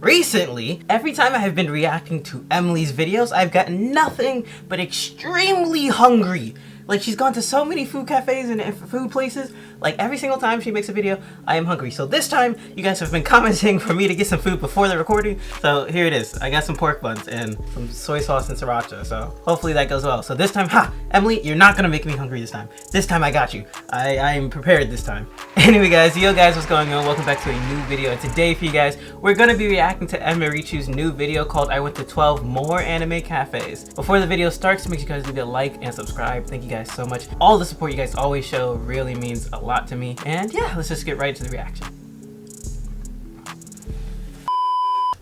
recently, every time I have been reacting to Emily's videos, I've gotten nothing but extremely hungry. Like, she's gone to so many food cafes and food places. Like, every single time she makes a video, I am hungry. So this time, you guys have been commenting for me to get some food before the recording. So here it is. I got some pork buns and some soy sauce and sriracha. So hopefully that goes well. So this time, Emily, you're not gonna make me hungry this time. This time I got you. I am prepared this time. Anyway guys, what's going on? Welcome back to a new video. And today for you guys, we're gonna be reacting to Emirichu's new video called I Went to 12 More Anime Cafes. Before the video starts, make sure you guys leave a like and subscribe. Thank you guys so much. All the support you guys always show really means a lot to me. And yeah, let's just get right to the reaction.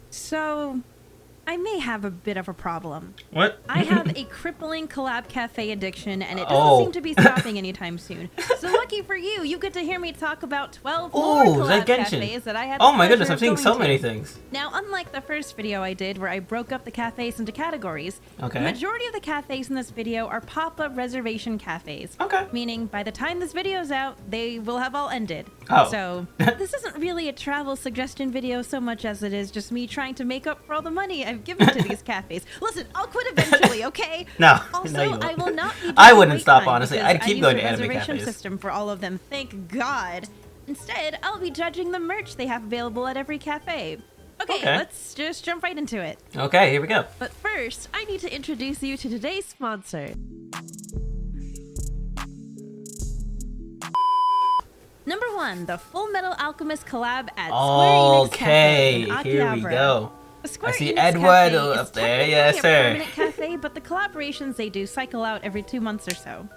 So, I may have a bit of a problem. What? I have a crippling collab cafe addiction, and it doesn't seem to be stopping anytime soon. So lucky for you, you get to hear me talk about 12 more collab cafes that I had. Oh my goodness, I'm seeing so many things. Now, unlike the first video I did where I broke up the cafes into categories, the majority of the cafes in this video are pop-up reservation cafes. Meaning, by the time this video's out, they will have all ended. So, this isn't really a travel suggestion video so much as it is just me trying to make up for all the money I've given to these cafes. Listen, I'll quit eventually, okay? Also, no, you won't. I will not be I wouldn't stop, honestly. I'd keep going to anime cafes. reservation system for all of them, thank God. Instead, I'll be judging the merch they have available at every cafe. Okay, let's just jump right into it. Okay, here we go. But first, I need to introduce you to today's sponsor. Number 1, the Full Metal Alchemist collab at Square Enix Cafe in Akihabara. Here we go. I see Edward up there, yes sir. A permanent cafe, but the collaborations they do cycle out every 2 months or so.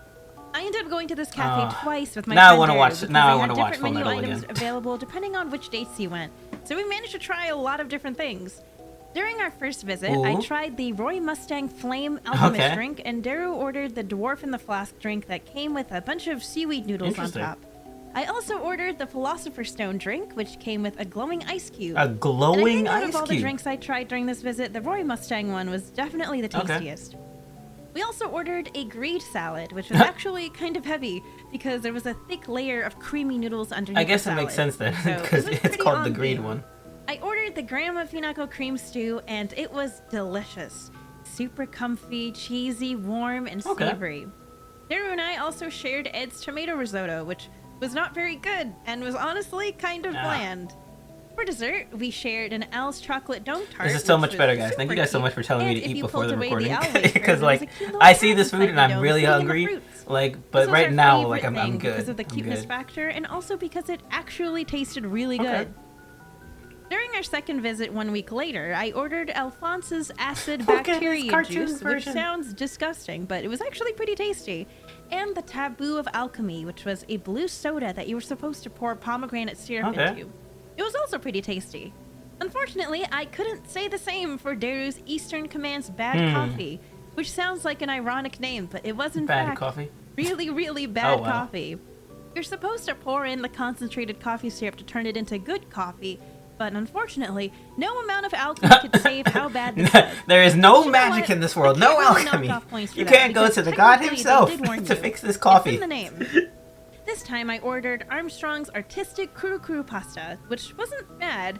I ended up going to this cafe twice with my friend. I want to watch. Now I want to watch Full Metal again. Items available depending on which dates you went, so we managed to try a lot of different things. During our first visit, I tried the Roy Mustang Flame Alchemist drink, and Daru ordered the Dwarf in the Flask drink that came with a bunch of seaweed noodles on top. I also ordered the Philosopher's Stone drink, which came with a glowing ice cube. A glowing ice cube? Out of all the drinks I tried during this visit, the Roy Mustang one was definitely the tastiest. We also ordered a greed salad, which was actually kind of heavy because there was a thick layer of creamy noodles underneath. I guess it makes sense then, because it's called the greed one. I ordered the Grandma Finako cream stew, and it was delicious. Super comfy, cheesy, warm, and savory. Daru and I also shared Ed's tomato risotto, which was not very good and was honestly kind of bland. For dessert, we shared an Al's chocolate dome tart. This is so much better, guys. Thank you guys so much for telling me to eat before the recording. Because like, I see this food and I'm really hungry. Like, but right now, like, I'm good. Because of the cuteness factor, and also because it actually tasted really good. During our second visit 1 week later, I ordered Alphonse's acid bacteria juice, which sounds disgusting, but it was actually pretty tasty. And the Taboo of Alchemy, which was a blue soda that you were supposed to pour pomegranate syrup into. It was also pretty tasty. Unfortunately, I couldn't say the same for Daru's Eastern Command's Bad Coffee, which sounds like an ironic name, but it was in fact really, really bad coffee. You're supposed to pour in the concentrated coffee syrup to turn it into good coffee, but unfortunately, no amount of alchemy could save how bad this was. There is no magic in this world, no alchemy. You can't go to the god himself to fix this coffee. It's in the name. This time I ordered Armstrong's Artistic Kuru Kuru pasta, which wasn't bad.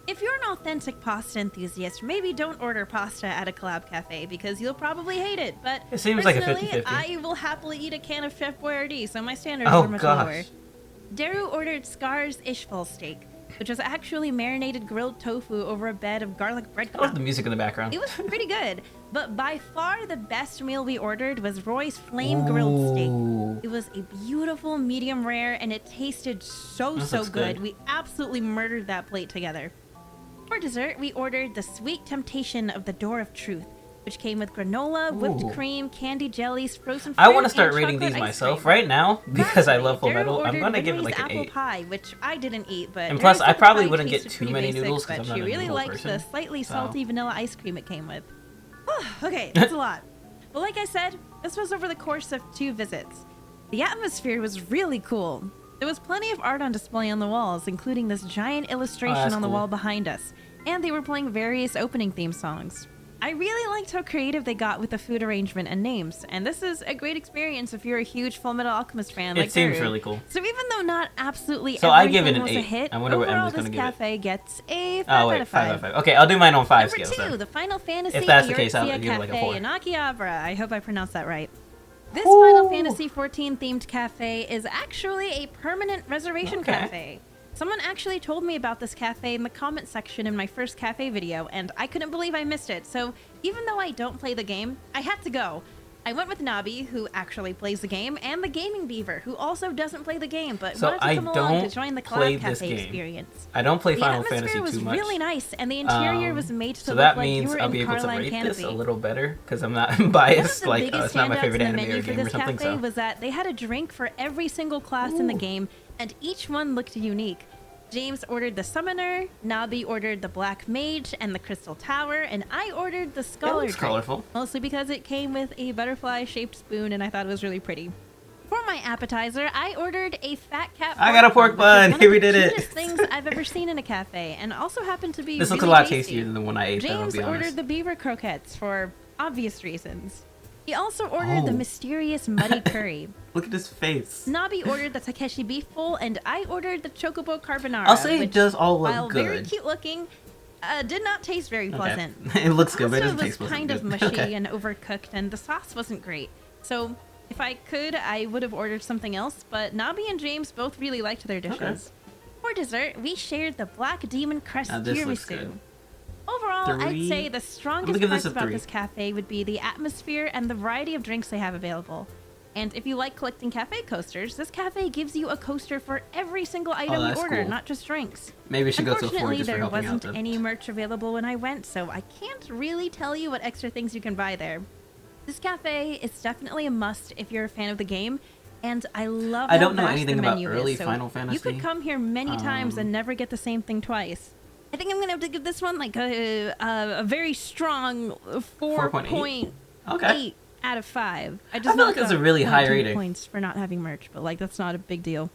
If you're an authentic pasta enthusiast, maybe don't order pasta at a collab cafe because you'll probably hate it. But it seems like a 50-50. I will happily eat a can of Chef Boyardee, so my standards are much lower. Daru ordered Scar's Ishful steak, which was actually marinated grilled tofu over a bed of garlic breadcrumbs. I love the music in the background. It was pretty good, but by far the best meal we ordered was Roy's Flame Grilled Steak. It was a beautiful medium rare, and it tasted so good. We absolutely murdered that plate together. For dessert, we ordered the Sweet Temptation of the Door of Truth, which came with granola, whipped cream, candy jellies, frozen fruit, I want to start rating these myself right now because I love Full Metal. I'm going to give it like an 8. Apple pie, which I didn't eat, but and plus I probably wouldn't get too many noodles because I'm not a noodle person. She really liked the slightly salty vanilla ice cream it came with. Okay, that's a lot. But like I said, this was over the course of 2 visits. The atmosphere was really cool. There was plenty of art on display on the walls, including this giant illustration on the wall behind us, and they were playing various opening theme songs. I really liked how creative they got with the food arrangement and names, and this is a great experience if you're a huge Full Metal Alchemist fan. It seems really cool. So even though not absolutely so everything I give it an was 8. a hit, I wonder what overall Emily's going to this give it. cafe gets a 5 out of 5. Okay, I'll do mine on 5 scales. Number 2, then. the Final Fantasy If that's the case, I'll Eorzea give it like a 4. Cafe in Akihabara. I hope I pronounced that right. This Final Fantasy XIV themed cafe is actually a permanent reservation cafe. Someone actually told me about this cafe in the comment section in my first cafe video, and I couldn't believe I missed it. So even though I don't play the game, I had to go. I went with Nabi, who actually plays the game, and the Gaming Beaver, who also doesn't play the game, but wanted to come along to join the Collab Cafe experience. I don't play Final Fantasy too much. The atmosphere was really nice, and the interior was made to so look that like means you were I'll in be able to Carline rate Canopy. this a little better, because I'm not biased. One of the biggest it's not my favorite standouts in the anime menu or for game or this something. cafe So was that they had a drink for every single class in the game, and each one looked unique. James ordered the Summoner, Nabi ordered the Black Mage and the Crystal Tower, and I ordered the Scholar drink, colorful. mostly because it came with a butterfly-shaped spoon and I thought it was really pretty. For my appetizer, I ordered a Fat Cat pork I got a pork bun. Here we did it. One of the cutest things I've ever seen in a cafe, and also happened to be This looks really a lot tasty. tastier than the one I ate. James I'll be honest. ordered the beaver croquettes for obvious reasons. He also ordered the mysterious muddy curry. Look at his face. Nabi ordered the Takeshi beef bowl, and I ordered the Chocobo carbonara. I'll say it which, does all look while good. very cute looking, did not taste very pleasant. It looks good, but it Pasta doesn't taste was pleasant. kind of mushy and overcooked, and the sauce wasn't great. So if I could, I would have ordered something else, but Nabi and James both really liked their dishes. For dessert, we shared the Black Demon Crest tiramisu. Overall, I'd say the strongest parts about this cafe would be the atmosphere and the variety of drinks they have available. And if you like collecting cafe coasters, this cafe gives you a coaster for every single item you order, not just drinks. Maybe we should go to a 4 just for helping out. Unfortunately, there wasn't any merch available when I went, so I can't really tell you what extra things you can buy there. This cafe is definitely a must if you're a fan of the game, and I love I don't know how vast anything the about menu early is, so Final Fantasy. you could come here many times and never get the same thing twice. I think I'm going to have to give this one like a very strong 4.8 out of 5. I feel like it's a really high rating. Points for not having merch, but like that's not a big deal.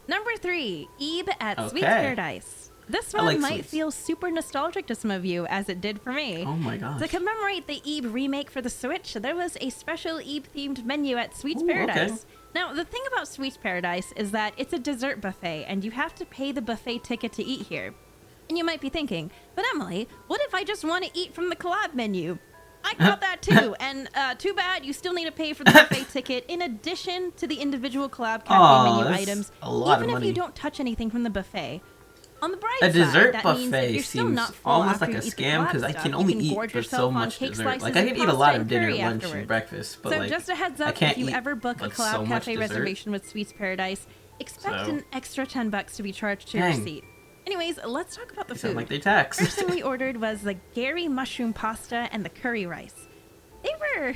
Number 3, Ebe at Sweets Paradise. This one might feel super nostalgic to some of you, as it did for me. Oh my gosh. To commemorate the Ebe remake for the Switch, there was a special Ebe-themed menu at Sweets Paradise. Now, the thing about Sweets Paradise is that it's a dessert buffet, and you have to pay the buffet ticket to eat here. And you might be thinking, but Emily, what if I just want to eat from the collab menu? I got that too, and too bad you still need to pay for the buffet ticket in addition to the individual collab cafe menu items, even if you don't touch anything from the buffet. On the bright side, dessert that buffet means that you're still seems not full almost after like a you eat the scam because collab I stuff. can only You can eat gorge for so yourself on much cake dessert. slices Like I and can eat a pasta lot of and dinner, curry lunch, afterwards. and breakfast, but So like just a heads I up, can't if you eat ever book a like collab so much cafe dessert. reservation with Sweets Paradise, expect an extra $10 to be charged to your receipt. Anyways, let's talk about the food. Sound like they tax. First thing we ordered was the Gary mushroom pasta and the curry rice. They were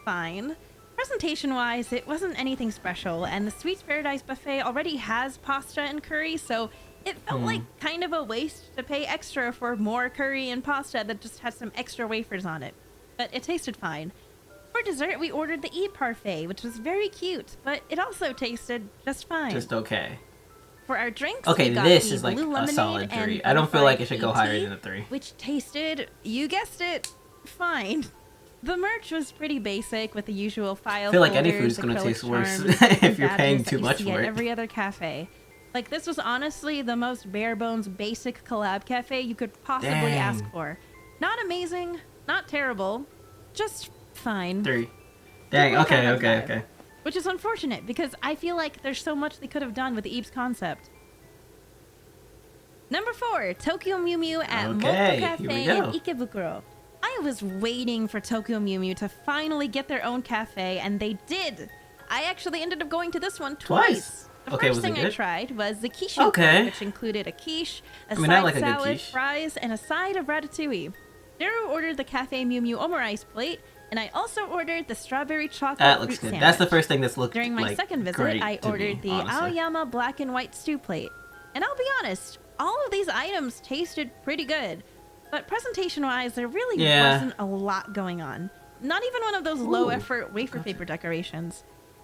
fine. Presentation-wise, it wasn't anything special, and the Sweets Paradise buffet already has pasta and curry, so it felt like kind of a waste to pay extra for more curry and pasta that just had some extra wafers on it. But it tasted fine. For dessert, we ordered the Ebe parfait, which was very cute, but it also tasted just fine. Just okay. For our drinks, okay, we got this the is like blue a solid 3. I don't feel like it should go higher than a 3. Which tasted, you guessed it, fine. The merch was pretty basic with the usual file. I feel like any food's gonna taste worse if you're paying too much for it. Every other cafe. Like, this was honestly the most bare bones basic collab cafe you could possibly ask for. Not amazing, not terrible, just fine. 3. Dang, okay. Which is unfortunate because I feel like there's so much they could have done with Ebe's concept. Number 4, Tokyo Mew Mew at Molto Cafe in Ikebukuro. I was waiting for Tokyo Mew Mew to finally get their own cafe, and they did. I actually ended up going to this one twice. The first thing I tried was the quiche, which included a quiche, a side salad, fries, and a side of ratatouille. Daru ordered the Cafe Mew Mew omurice plate, and I also ordered the strawberry chocolate fruit sandwich. That's the first thing that's looked During my second visit, I ordered the Aoyama black and white stew plate. And I'll be honest, all of these items tasted pretty good. But presentation-wise, there really wasn't a lot going on. Not even one of those low-effort wafer paper decorations.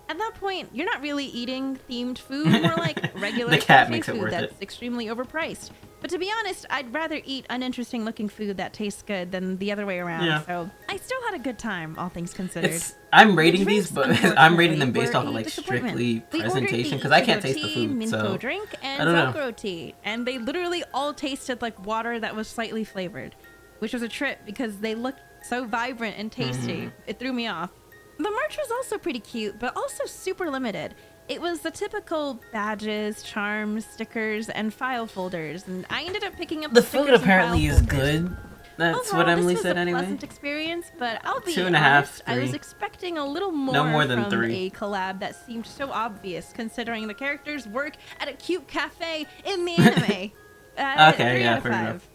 At that point, you're not really eating themed food, more like regular The cat cafe makes it food worth that's it. extremely overpriced. But to be honest, I'd rather eat uninteresting looking food that tastes good than the other way around. Yeah. So I still had a good time, all things considered. I'm rating these, drinks, but I'm rating them unfortunately, based off were of a like disappointment. strictly We ordered presentation the because I can't Ichigo taste the tea, food. Minko So drink, I and don't know. Zakuro tea, and they literally all tasted like water that was slightly flavored, which was a trip because they looked so vibrant and tasty. It threw me off. The merch was also pretty cute, but also super limited. It was the typical badges, charms, stickers, and file folders, and I ended up picking up The stickers food and apparently file is folders. good. That's Overall, what Emily this was said a anyway. pleasant experience, but I'll be 2.5, honest, I was 3. expecting a little more, No more than from 3. a collab that seemed so obvious, considering the characters work at a cute cafe in the anime. Okay, 3 yeah, out of fair 5. enough.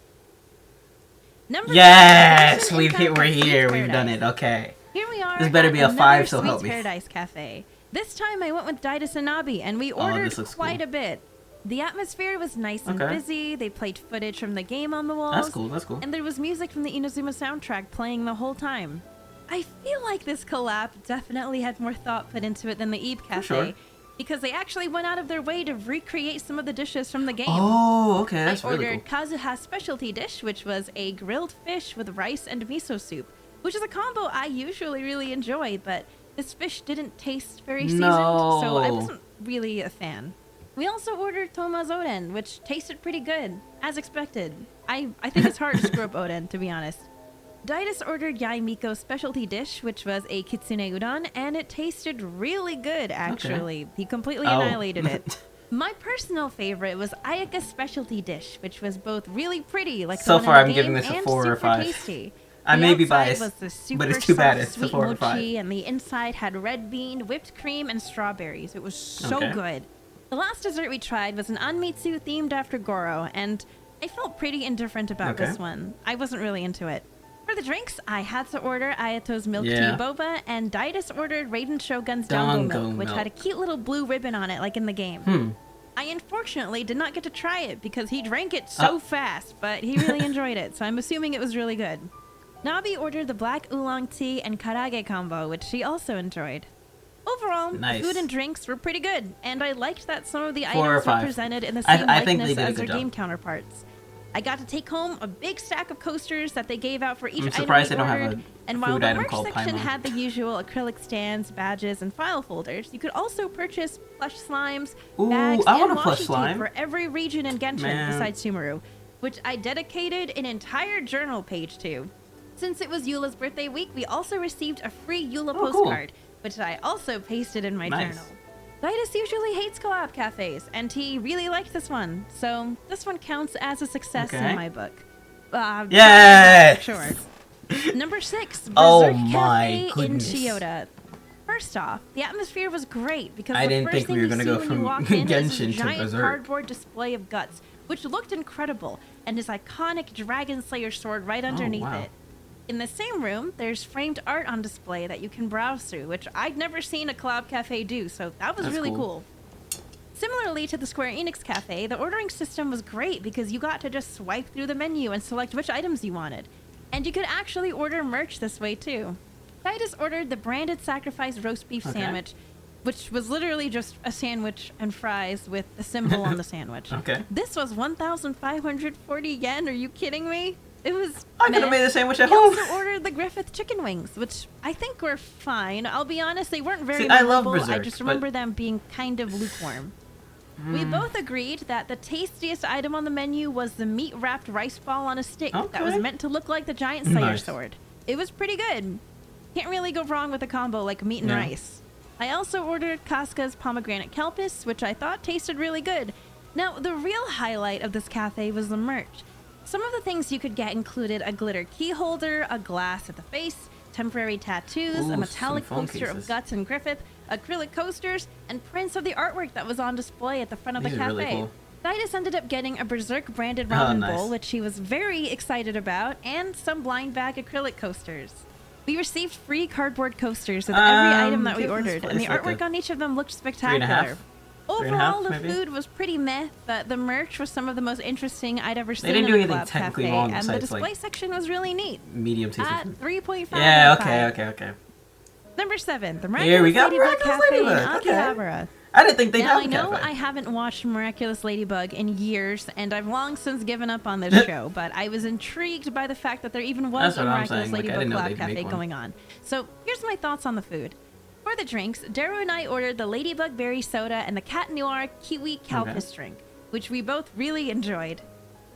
Number Yes, 5, we're Untitled here. Sweets We've done Paradise. it. Okay. Here we are. This better at be a another 5, so Sweets help me. Paradise Cafe. This time I went with Daitis and Nabi, and we Oh, ordered this looks quite cool. a bit. The atmosphere was nice and Okay. busy. They played footage from the game on the walls. That's cool. That's cool. And there was music from the Inazuma soundtrack playing the whole time. I feel like this collab definitely had more thought put into it than the Eve Cafe. sure. Because they actually went out of their way to recreate some of the dishes from the game. Oh, okay. That's I really ordered cool. Kazuha's specialty dish, which was a grilled fish with rice and miso soup, which is a combo I usually really enjoy, but this fish didn't taste very seasoned, so I No. wasn't really a fan. We also ordered Toma's oden, which tasted pretty good, as expected. I think it's hard to screw up oden, to be honest. Daitis ordered Yai Miko's specialty dish, which was a kitsune udon, and it tasted really good, actually. He completely annihilated it. My personal favorite was Ayaka's specialty dish, which was both really pretty, like So the far, one in I'm the giving game, this a and 4 or super 5. tasty. I The may be outside biased, was the super but it's too bad soft, it's a sweet 4 or 5. mochi, and the inside had red bean, whipped cream, and strawberries. It was so Okay. good. The last dessert we tried was an anmitsu themed after Goro, and I felt pretty indifferent about Okay. this one. I wasn't really into it. For the drinks, I had to order Ayato's milk Yeah. tea boba, and Daitis ordered Raiden Shogun's Dango Dango milk, which milk. had a cute little blue ribbon on it, like in the game. I unfortunately did not get to try it because he drank it so fast, but he really enjoyed it, so I'm assuming it was really good. Nabi ordered the black oolong tea and karage combo, which she also enjoyed. Overall, Nice. the food and drinks were pretty good, and I liked that some of the 4 or items were 5. presented in the I same think they likeness did a as good their job. game counterparts. I got to take home a big stack of coasters that they gave out for each I'm item surprised we they don't have ordered, a and while food the item merch called section Paimon. had the usual acrylic stands, badges, and file folders, you could also purchase plush slimes, Ooh, bags, I want and a plush washi tape slime. for every region in Genshin Man. besides Sumeru, which I dedicated an entire journal page to. Since it was Eula's birthday week, we also received a free Eula Oh, cool. postcard, which I also pasted in my Nice. journal. Daitis usually hates collab cafes, and he really liked this one, so this one counts as a success Okay. in my book. Yes! Sure. Number 6, Berserk Oh my Cafe goodness. in Chiyoda. First off, the atmosphere was great because I the didn't first think thing we were you gonna see go when from you walk in is Genshin this to giant Berserk. cardboard display of guts, which looked incredible, and his iconic Dragon Slayer sword right underneath wow. it. In the same room, there's framed art on display that you can browse through, which I'd never seen a collab cafe do, so that was That's really cool. cool. Similarly to the Square Enix cafe, the ordering system was great because you got to just swipe through the menu and select which items you wanted. And you could actually order merch this way too. I just ordered the branded sacrifice roast beef Okay. sandwich, which was literally just a sandwich and fries with a symbol on the sandwich. Okay. This was 1,540 yen. Are you kidding me? It was. I could have meh. made the sandwich at We home. also ordered the Griffith chicken wings, which I think were fine. I'll be honest, they weren't very See, I love memorable. I Berserk, just but- remember them being kind of lukewarm. We Hmm. both agreed that the tastiest item on the menu was the meat-wrapped rice ball on a stick that was Okay. meant to look like the Giant Slayer Nice. sword. It was pretty good. Can't really go wrong with a combo like meat and Yeah. rice. I also ordered Casca's pomegranate kelpis, which I thought tasted really good. Now, the real highlight of this cafe was the merch. Some of the things you could get included a glitter key holder, a glass at the face, temporary tattoos, Ooh, a some metallic phone poster of cases. Guts and Griffith, acrylic coasters, and prints of the artwork that was on display at the front of These the are cafe. really cool. Daitis ended up getting a Berserk branded Oh, ramen nice. bowl, which he was very excited about, and some blind bag acrylic coasters. We received free cardboard coasters with every item that we give this ordered, and the place like artwork on each of them looked 3.5? spectacular. 3.5 Overall, the maybe? food was pretty meh, but the merch was some of the most interesting I'd ever seen didn't in do a anything collab technically cafe, wrong and the besides, display like, section was really neat. Medium tasty At food. 3.5 Yeah, out of okay, 5. okay, okay. Number 7, the Here we Miraculous go, Ladybug Miraculous Cafe in Ladybug. Okay. Akihabara. I didn't think they'd Now, have I a know cafe. I haven't watched Miraculous Ladybug in years, and I've long since given up on this show, but I was intrigued by the fact that there even was a Miraculous Ladybug Collab Cafe going on. So here's my thoughts on the food. For the drinks, Daru and I ordered the Ladybug Berry Soda and the Cat Noir Kiwi Calpis drink, which we both really enjoyed.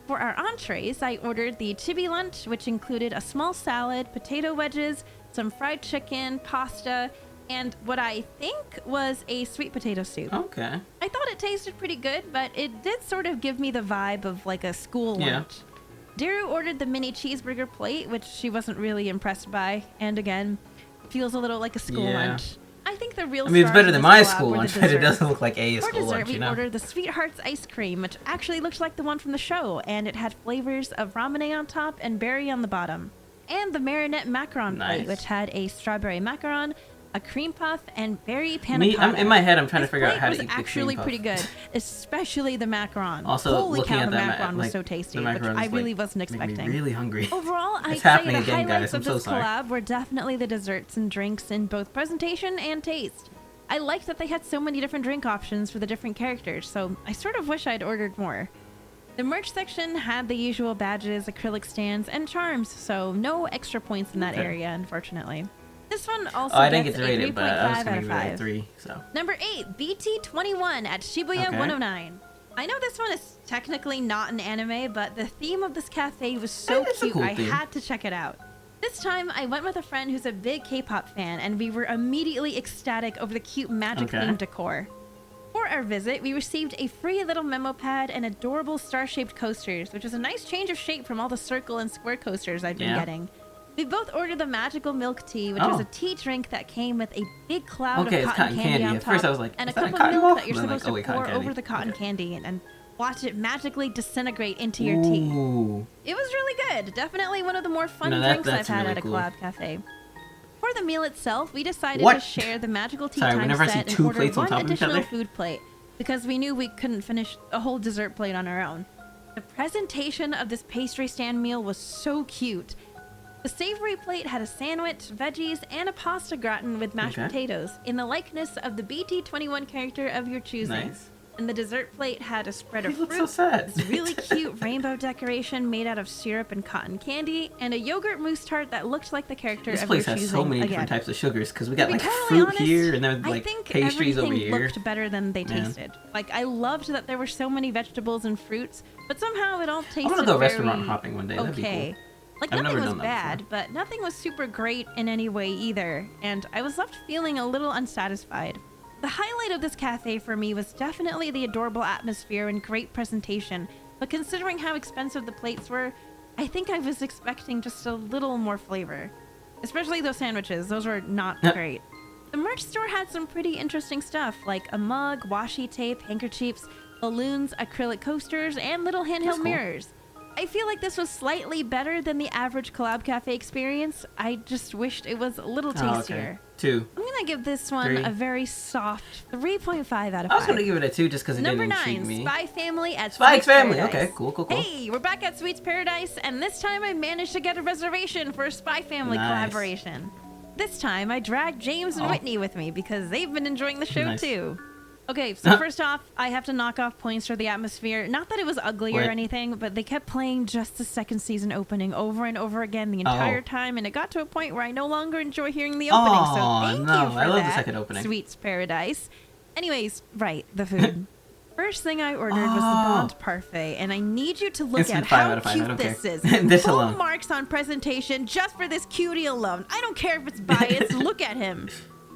For our entrees, I ordered the chibi lunch, which included a small salad, potato wedges, some fried chicken, pasta, and what I think was a sweet potato soup. Okay. I thought it tasted pretty good, but it did sort of give me the vibe of like a school lunch. Daru ordered the mini cheeseburger plate, which she wasn't really impressed by, and again, feels a little like a school lunch. I think the real it's better than my school lunch, but it doesn't look like a school lunch, For dessert, we ordered the Sweethearts ice cream, which actually looks like the one from the show, and it had flavors of ramune on top and berry on the bottom. And the Marinette macaron plate, which had a strawberry macaron, a cream puff, and berry panna cotta. In my head, I'm trying to figure out how to eat the cream puff. It was actually pretty good, especially the macaron. Also, holy looking cow, at the that macaron was so tasty, which I really wasn't expecting. Made me really hungry. Overall, I'd say the highlights of this collab were definitely the desserts and drinks in both presentation and taste. I liked that they had so many different drink options for the different characters, so I sort of wish I'd ordered more. The merch section had the usual badges, acrylic stands, and charms, so no extra points in that area, unfortunately. This one also I didn't gets get to rate it, but I was out of 5. give it a 3. So. Number 8, BT21 at Shibuya 109. I know this one is technically not an anime, but the theme of this cafe was so cute, I had to check it out. This time, I went with a friend who's a big K-pop fan, and we were immediately ecstatic over the cute magic-themed decor. For our visit, we received a free little memo pad and adorable star-shaped coasters, which was a nice change of shape from all the circle and square coasters I'd been getting. We both ordered the magical milk tea, which was a tea drink that came with a big cloud of cotton candy on top, At first I was like, and a cup of milk that you're supposed to pour over the cotton candy and watch it magically disintegrate into your tea. It was really good. Definitely one of the more fun drinks I've had at a collab cafe. For the meal itself, we decided to share the magical tea time set and order one additional food plate because we knew we couldn't finish a whole dessert plate on our own. The presentation of this pastry stand meal was so cute. The savory plate had a sandwich, veggies, and a pasta gratin with mashed potatoes in the likeness of the BT21 character of your choosing. And the dessert plate had a spread of fruit, this really cute rainbow decoration made out of syrup and cotton candy, and a yogurt mousse tart that looked like the character of your choosing. This place has so many different types of sugars, because we got like fruit here, and then like pastries over here. Looked better than they tasted. Like, I loved that there were so many vegetables and fruits, but somehow it all tasted I want to go restaurant hopping one day, that'd be cool. Like, nothing was bad, but nothing was super great in any way either, and I was left feeling a little unsatisfied. The highlight of this cafe for me was definitely the adorable atmosphere and great presentation, but considering how expensive the plates were, I think I was expecting just a little more flavor. Especially those sandwiches, those were not great. The merch store had some pretty interesting stuff, like a mug, washi tape, handkerchiefs, balloons, acrylic coasters, and little handheld mirrors. I feel like this was slightly better than the average collab cafe experience. I just wished it was a little tastier. 2. I'm gonna give this one a very soft 3.5 out of 5. I was gonna give it a 2 just because it didn't intrigue me. Number 9, SpyxFamily at SpyxFamily. Okay, cool. Hey, we're back at Sweets Paradise, and this time I managed to get a reservation for a SpyxFamily collaboration. This time I dragged James and Whitney with me because they've been enjoying the show too. Okay, so first off, I have to knock off points for the atmosphere. Not that it was ugly or anything, but they kept playing just the second season opening over and over again the entire time, and it got to a point where I no longer enjoy hearing the opening. So thank you for I love that, the second opening. Sweets Paradise. Anyways, the food. First thing I ordered was the Bond Parfait, and I need you to look at how cute this is. This Full alone. marks on presentation just for this cutie alone. I don't care if it's biased. Look at him.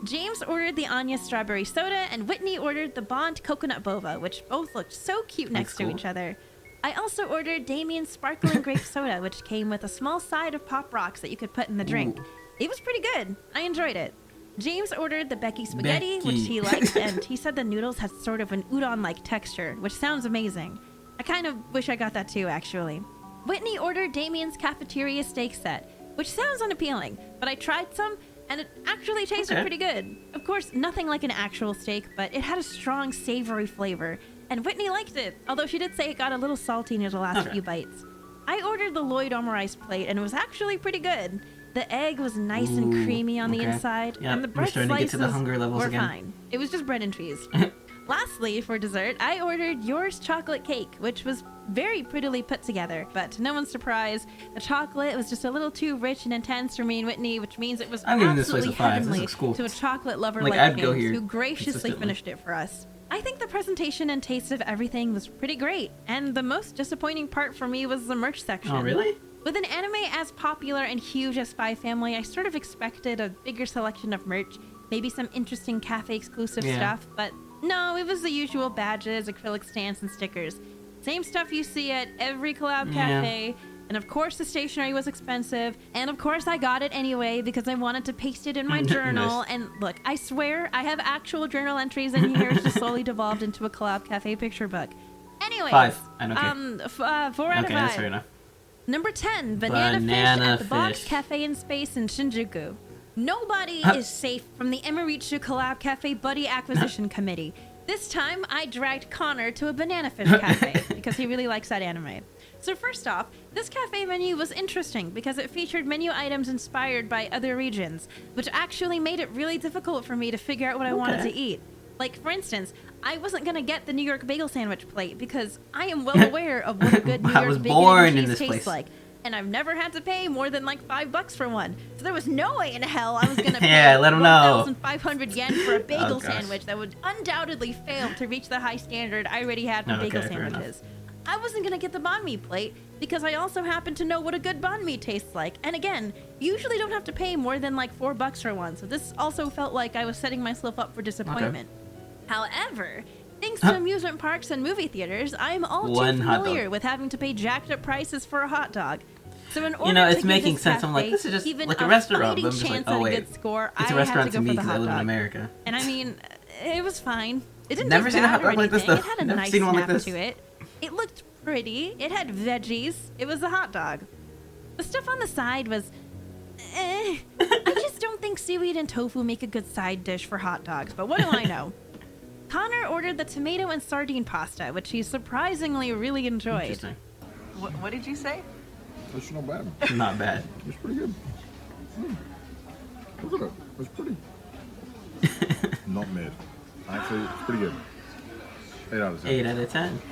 James ordered the Anya strawberry soda, and Whitney ordered the Bond coconut boba, which both looked so cute next to each other. I also ordered Damien's sparkling grape soda, which came with a small side of Pop Rocks that you could put in the drink. It was pretty good. I enjoyed it. James ordered the Becky spaghetti, which he liked, and he said the noodles had sort of an udon-like texture, which sounds amazing. I kind of wish I got that too, actually. Whitney ordered Damien's cafeteria steak set, which sounds unappealing, but I tried some, and it actually tasted pretty good. Of course, nothing like an actual steak, but it had a strong savory flavor, and Whitney liked it, although she did say it got a little salty near the last few bites. I ordered the Lloyd Omerized plate, and it was actually pretty good. The egg was nice and creamy on the inside, and the bread slices were fine. It was just bread and cheese. Lastly, for dessert, I ordered Yours chocolate cake, which was very prettily put together. But to no one's surprise, the chocolate was just a little too rich and intense for me and Whitney, which means it was absolutely heavenly to a chocolate lover like James, who graciously finished it for us. I think the presentation and taste of everything was pretty great, and the most disappointing part for me was the merch section. Oh, really? With an anime as popular and huge as SpyxFamily, I sort of expected a bigger selection of merch, maybe some interesting cafe exclusive stuff, but no, it was the usual badges, acrylic stamps, and stickers. Same stuff you see at every collab cafe, and of course the stationery was expensive, and of course I got it anyway because I wanted to paste it in my journal. And look, I swear I have actual journal entries in here. It's just slowly devolved into a collab cafe picture book. Anyways, 5. I don't care. 4 out of 5. Okay, that's fair enough. Number 10, Banana Fish at the Box Cafe in Space in Shinjuku. Nobody is safe from the Emirichu Collab Cafe Buddy Acquisition Committee. This time, I dragged Connor to a Banana Fish Cafe because he really likes that anime. So first off, this cafe menu was interesting because it featured menu items inspired by other regions, which actually made it really difficult for me to figure out what I wanted to eat. Like, for instance, I wasn't going to get the New York bagel sandwich plate because I am well aware of what a good New York bacon and cheese tastes like. And I've never had to pay more than like $5 for one. So there was no way in hell I was going to pay 1,500 yen for a bagel sandwich that would undoubtedly fail to reach the high standard I already had for bagel sandwiches. I wasn't going to get the banh mi plate because I also happen to know what a good banh mi tastes like. And again, you usually don't have to pay more than like $4 for one. So this also felt like I was setting myself up for disappointment. However, thanks to amusement parks and movie theaters, I'm all too familiar with having to pay jacked up prices for a hot dog. So in order it's making sense. I'm like, this is just like a restaurant. But I'm just like, oh wait, it's a restaurant to me because I live in America. And I mean, it was fine. It didn't never seen a hot dog like this though. It had a nice snap to it. It looked pretty. It had veggies. It was a hot dog. The stuff on the side was, I just don't think seaweed and tofu make a good side dish for hot dogs. But what do I know? Connor ordered the tomato and sardine pasta, which he surprisingly really enjoyed. Interesting. What did you say? It's not bad. Not bad. It's pretty good. Look at it. It's pretty. Not mid. Actually, it's pretty good. 8 out of 10. 8 out of 10.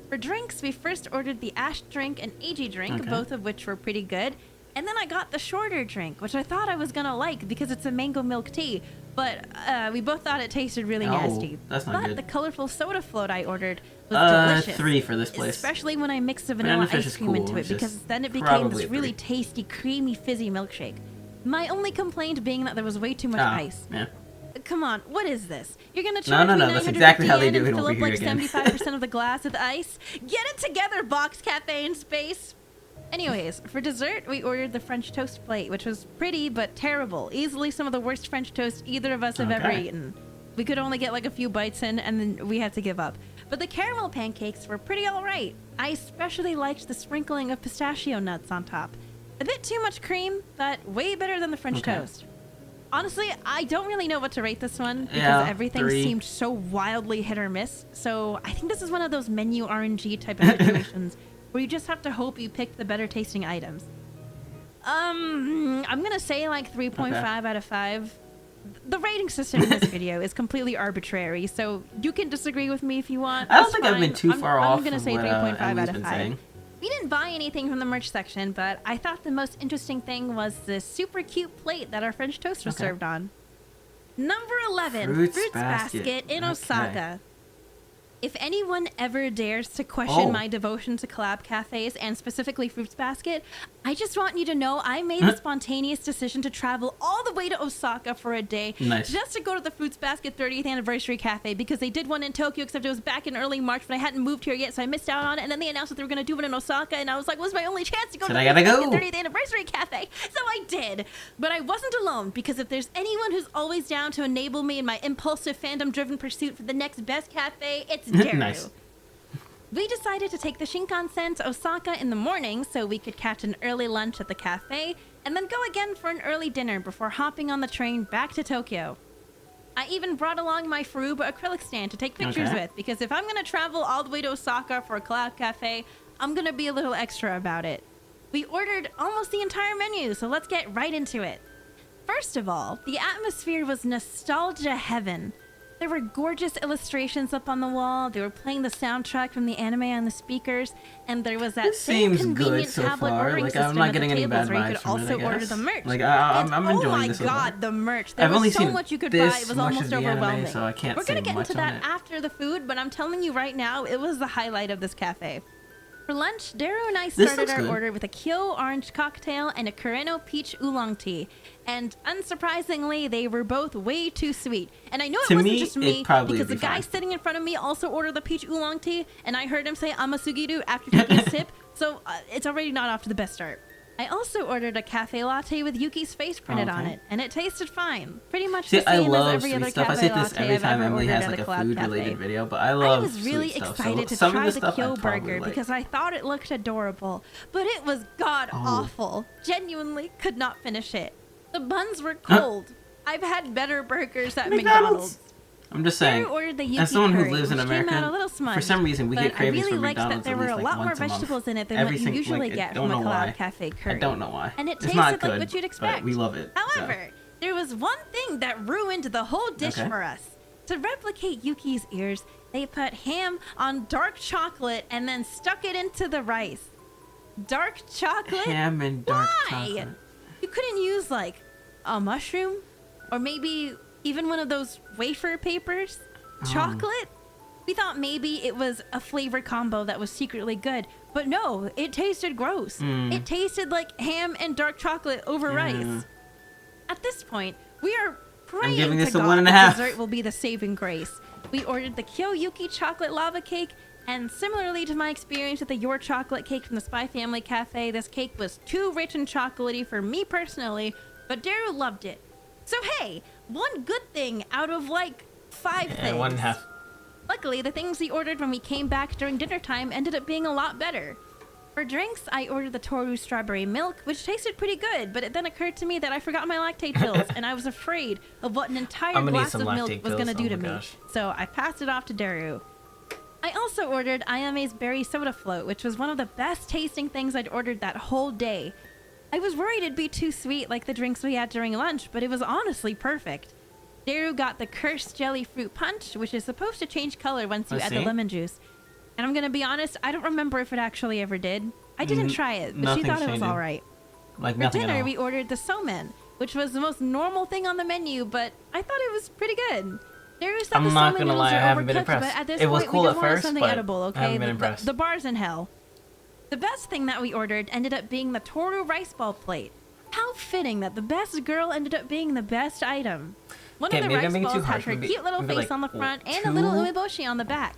For drinks, we first ordered the Ash drink and Eiji drink, both of which were pretty good. And then I got the shorter drink, which I thought I was going to like because it's a mango milk tea. But we both thought it tasted really nasty. That's not good. But the colorful soda float I ordered was delicious. 3 for this place. Especially when I mixed the vanilla ice cream into it, because then it became this really tasty, creamy, fizzy milkshake. My only complaint being that there was way too much ice. Yeah. Come on, what is this? You're gonna charge me that's exactly how they do it fill over up here like again. 75% of the glass with ice? Get it together, Box Cafe in Space! Anyways, for dessert, we ordered the French toast plate, which was pretty but terrible. Easily some of the worst French toast either of us have ever eaten. We could only get like a few bites in, and then we had to give up. But the caramel pancakes were pretty alright. I especially liked the sprinkling of pistachio nuts on top. A bit too much cream, but way better than the French toast. Honestly, I don't really know what to rate this one because everything seemed so wildly hit or miss. So I think this is one of those menu RNG type of situations where you just have to hope you picked the better tasting items. I'm gonna say like 3.5 out of 5. The rating system in this video is completely arbitrary, so you can disagree with me if you want. I don't think I've been too far off. I'm gonna say 3.5 out of 5. Saying. We didn't buy anything from the merch section, but I thought the most interesting thing was this super cute plate that our French toast was served on. Number 11, Fruits Basket in Osaka. If anyone ever dares to question my devotion to collab cafes and specifically Fruits Basket, I just want you to know I made the spontaneous decision to travel all the way to Osaka for a day just to go to the Fruits Basket 30th anniversary cafe because they did one in Tokyo, except it was back in early March, but I hadn't moved here yet, so I missed out on it. And then they announced that they were going to do one in Osaka, and I was like, well, this is my only chance to go to the Fruits Basket 30th anniversary cafe. So I did. But I wasn't alone, because if there's anyone who's always down to enable me in my impulsive fandom-driven pursuit for the next best cafe, it's Daru. We decided to take the Shinkansen to Osaka in the morning so we could catch an early lunch at the cafe and then go again for an early dinner before hopping on the train back to Tokyo. I even brought along my Furuba acrylic stand to take pictures with, because if I'm going to travel all the way to Osaka for a collab cafe, I'm going to be a little extra about it. We ordered almost the entire menu, so let's get right into it. First of all, the atmosphere was nostalgia heaven. There were gorgeous illustrations up on the wall. They were playing the soundtrack from the anime on the speakers, and there was that same convenient tablet ordering system I'm not at the getting any tables bad where you vibes could also from it, I order guess. the merch. Like I'm enjoying this. Oh my god, the merch! There I've only was so seen much you could buy. this It was much almost of the anime, overwhelming. so I can't We're gonna say get much into on that it. after the food, but I'm telling you right now, it was the highlight of this cafe. For lunch, Daru and I started our order with a Kyo orange cocktail and a Kureno peach oolong tea. And unsurprisingly, they were both way too sweet. And I know it wasn't just me, because the guy sitting in front of me also ordered the peach oolong tea, and I heard him say amasugiru after taking a sip, so it's already not off to the best start. I also ordered a cafe latte with Yuki's face printed on it, and it tasted fine. Pretty much the same as every other stuff. cafe I say this every time Emily has like a food-related video, but I love I was really sweet stuff. excited to try the Kyo burger because I thought it looked adorable, but it was god-awful. Genuinely could not finish it. The buns were cold. I've had better burgers at McDonald's. I'm just saying, as someone who lives in America, for some reason we get cravings for McDonald's at least like once a month. There were a lot more vegetables in it than what you usually get from a Cloud Cafe curry. I don't know why. And it tasted like what you'd expect. But we love it. However, there was one thing that ruined the whole dish for us. To replicate Yuki's ears, they put ham on dark chocolate and then stuck it into the rice. Dark chocolate? Ham and dark chocolate. You couldn't use like a mushroom or maybe even one of those wafer papers? Chocolate? We thought maybe it was a flavor combo that was secretly good, but no, it tasted gross. It tasted like ham and dark chocolate over rice. At this point, we are praying to God that dessert will be the saving grace. We ordered the Kyoyuki chocolate lava cake, and similarly to my experience with the Your Chocolate cake from the SpyxFamily Cafe, this cake was too rich and chocolatey for me personally, but Daru loved it. So hey, one good thing out of like 5 things. 1.5. Luckily, the things we ordered when we came back during dinner time ended up being a lot better. For drinks, I ordered the Toru strawberry milk, which tasted pretty good, but it then occurred to me that I forgot my lactate pills, and I was afraid of what an entire glass of milk was going to do to me. So I passed it off to Daru. I also ordered Ayame's berry soda float, which was one of the best tasting things I'd ordered that whole day. I was worried it'd be too sweet like the drinks we had during lunch, but it was honestly perfect. Daru got the cursed jelly fruit punch, which is supposed to change color once you add the lemon juice. And I'm gonna be honest, I don't remember if it actually ever did. I didn't try it, but she thought it was alright. Like For dinner, we ordered the somen, which was the most normal thing on the menu, but I thought it was pretty good. Daru said the somen noodles are overcooked, but at this point we just wanted something edible, okay? The bar's in hell. The best thing that we ordered ended up being the Toru rice ball plate. How fitting that the best girl ended up being the best item. One of the rice balls had her cute little face on the front and a little umeboshi on the back.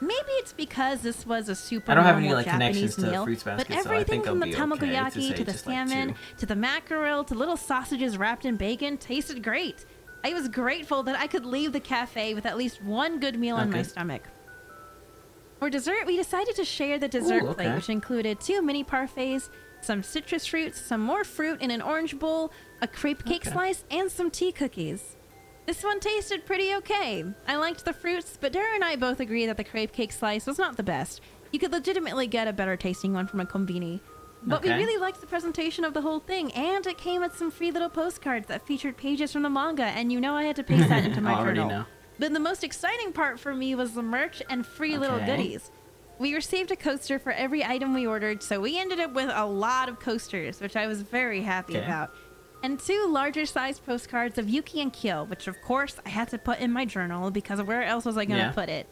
Maybe it's because this was a super normal Japanese meal, but everything from the tamagoyaki to the salmon to the mackerel to little sausages wrapped in bacon tasted great. I was grateful that I could leave the cafe with at least one good meal in my stomach. For dessert, we decided to share the dessert plate, which included 2 mini parfaits, some citrus fruits, some more fruit in an orange bowl, a crepe cake slice, and some tea cookies. This one tasted pretty okay. I liked the fruits, but Daru and I both agree that the crepe cake slice was not the best. You could legitimately get a better tasting one from a konbini. But we really liked the presentation of the whole thing, and it came with some free little postcards that featured pages from the manga, and you know I had to paste that into my journal. But the most exciting part for me was the merch and free little goodies. We received a coaster for every item we ordered, so we ended up with a lot of coasters, which I was very happy about. And 2 larger sized postcards of Yuki and Kyo, which of course I had to put in my journal because where else was I going to put it?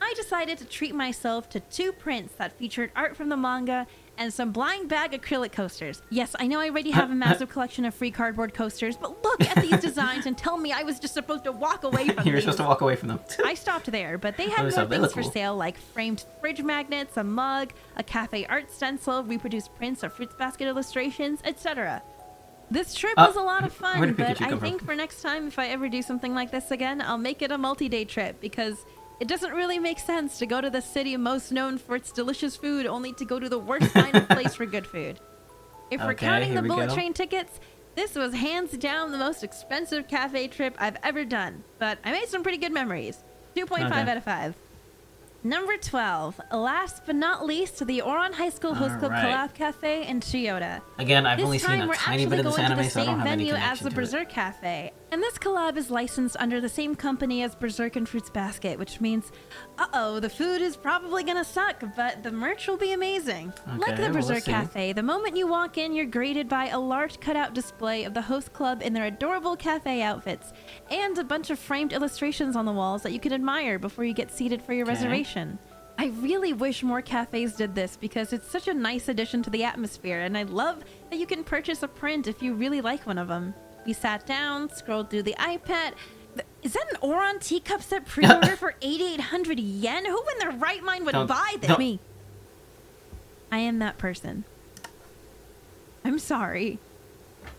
I decided to treat myself to 2 prints that featured art from the manga and some blind bag acrylic coasters. Yes, I know I already have a massive collection of free cardboard coasters, but look at these designs and tell me I was just supposed to walk away from them. You were supposed to walk away from them. I stopped there, but they had more things for sale like framed fridge magnets, a mug, a cafe art stencil, reproduced prints of fruits basket illustrations, etc. This trip was a lot of fun, but I think for next time, if I ever do something like this again, I'll make it a multi-day trip because it doesn't really make sense to go to the city most known for its delicious food only to go to the worst kind of place for good food. If we're counting the bullet train tickets, this was hands down the most expensive cafe trip I've ever done, but I made some pretty good memories. 2.5 out of 5. Number 12. Last but not least, the Ouran High School Host Club Collab Cafe in Chiyoda. Again, I've only seen a tiny bit of this anime, so I don't have any connection to it. As the Berserk Cafe. And this collab is licensed under the same company as Berserk and Fruits Basket, which means, the food is probably gonna suck, but the merch will be amazing. Okay, like the Berserk Cafe, the moment you walk in, you're greeted by a large cutout display of the host club in their adorable cafe outfits, and a bunch of framed illustrations on the walls that you can admire before you get seated for your reservation. I really wish more cafes did this because it's such a nice addition to the atmosphere, and I love that you can purchase a print if you really like one of them. We sat down, scrolled through the iPad. Is that an Ouran teacup set pre-order for 8,800 yen? Who in their right mind would buy this? Me. I am that person. I'm sorry.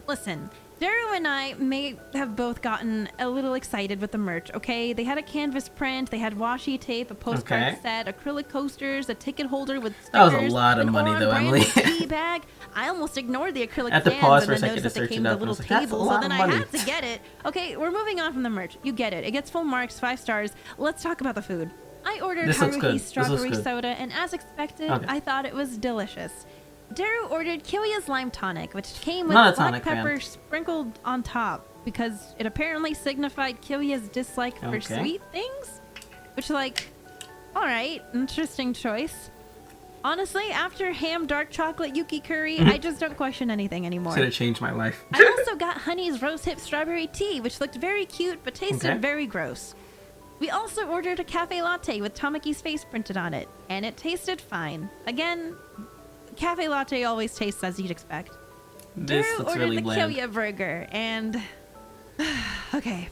Listen, Daru and I may have both gotten a little excited with the merch, okay? They had a canvas print, they had washi tape, a postcard set, acrylic coasters, a ticket holder with stickers. That was a lot of money though, Emily. Tea bag. I almost ignored the acrylic fans and the notes that they came with the little table, so then I had to get it. Okay, we're moving on from the merch. You get it. It gets full marks, 5 stars. Let's talk about the food. I ordered Haruhi's strawberry soda, and as expected, I thought it was delicious. Daru ordered Kyoya's lime tonic, which came with black pepper sprinkled on top because it apparently signified Kyoya's dislike for sweet things. Which, like, alright, interesting choice. Honestly, after ham dark chocolate yuki curry, I just don't question anything anymore. Should have changed my life. I also got Honey's rose hip strawberry tea, which looked very cute but tasted very gross. We also ordered a cafe latte with Tamaki's face printed on it, and it tasted fine. Again, cafe latte always tastes as you'd expect. This Daru looks ordered really the bland. Kyoya burger, and okay.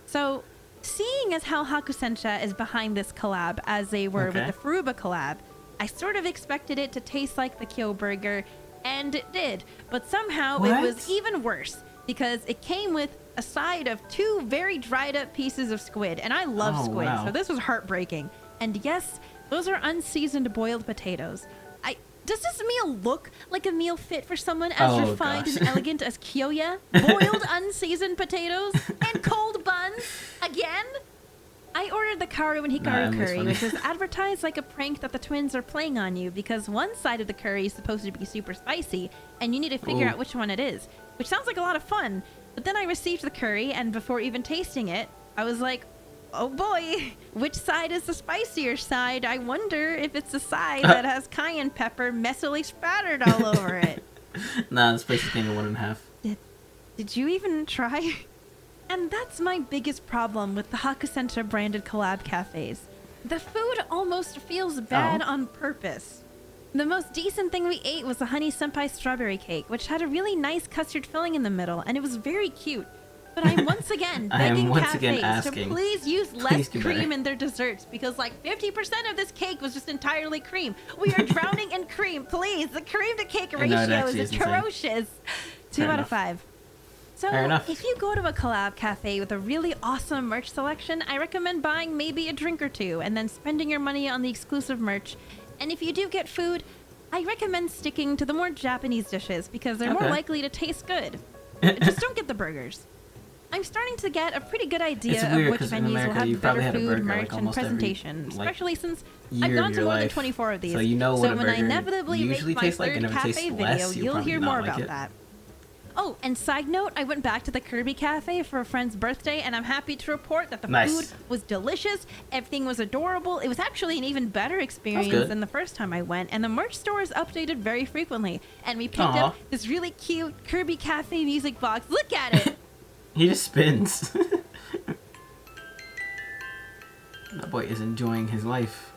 So, seeing as how Hakusensha is behind this collab, as they were with the Furuba collab, I sort of expected it to taste like the Kyo burger, and it did. But somehow it was even worse because it came with a side of 2 very dried up pieces of squid, and I love squid, so this was heartbreaking. And yes, those are unseasoned boiled potatoes. Does this meal look like a meal fit for someone as refined and elegant as Kyoya? Boiled, unseasoned potatoes and cold buns? Again? I ordered the Karu and Hikaru curry, which was advertised like a prank that the twins are playing on you because one side of the curry is supposed to be super spicy, and you need to figure out which one it is, which sounds like a lot of fun. But then I received the curry, and before even tasting it, I was like, oh boy, which side is the spicier side? I wonder if it's the side that has cayenne pepper messily spattered all over it. Nah, the spicy thing of 1.5. Did you even try? And that's my biggest problem with the Hakusensha branded collab cafes. The food almost feels bad on purpose. The most decent thing we ate was the Honey Senpai strawberry cake, which had a really nice custard filling in the middle, and it was very cute. But I'm once again begging cafes to please use less cream in their desserts because like 50% of this cake was just entirely cream. We are drowning in cream. Please, the cream to cake ratio is atrocious. 2 out of 5. So if you go to a collab cafe with a really awesome merch selection, I recommend buying maybe a drink or 2 and then spending your money on the exclusive merch. And if you do get food, I recommend sticking to the more Japanese dishes because they're more likely to taste good. Just don't get the burgers. I'm starting to get a pretty good idea of which venues will have better food, merch, and presentation, especially since I've gone to more than 24 of these. So you know what a burger when I inevitably make my third cafe video, you'll hear more about that. Oh, and side note, I went back to the Kirby Cafe for a friend's birthday, and I'm happy to report that the food was delicious, everything was adorable. It was actually an even better experience than the first time I went, and the merch store is updated very frequently. And we picked up this really cute Kirby Cafe music box. Look at it! He just spins. That boy is enjoying his life.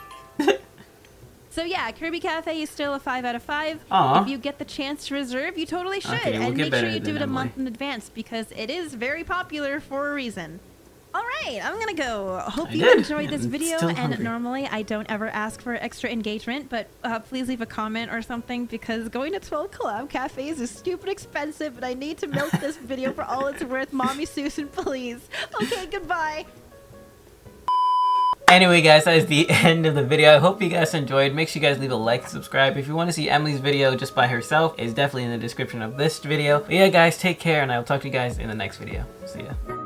So yeah, Kirby Cafe is still a 5 out of 5. If you get the chance to reserve, you totally should. And make sure you do it a month in advance because it is very popular for a reason. Alright, I'm gonna go. Hope you enjoyed this video, and normally I don't ever ask for extra engagement, but please leave a comment or something because going to 12 collab cafes is stupid expensive and I need to milk this video for all it's worth. Mommy Susan, please. Okay, goodbye. Anyway guys, that is the end of the video. I hope you guys enjoyed. Make sure you guys leave a like and subscribe. If you want to see Emily's video just by herself, it's definitely in the description of this video. But yeah guys, take care and I will talk to you guys in the next video. See ya.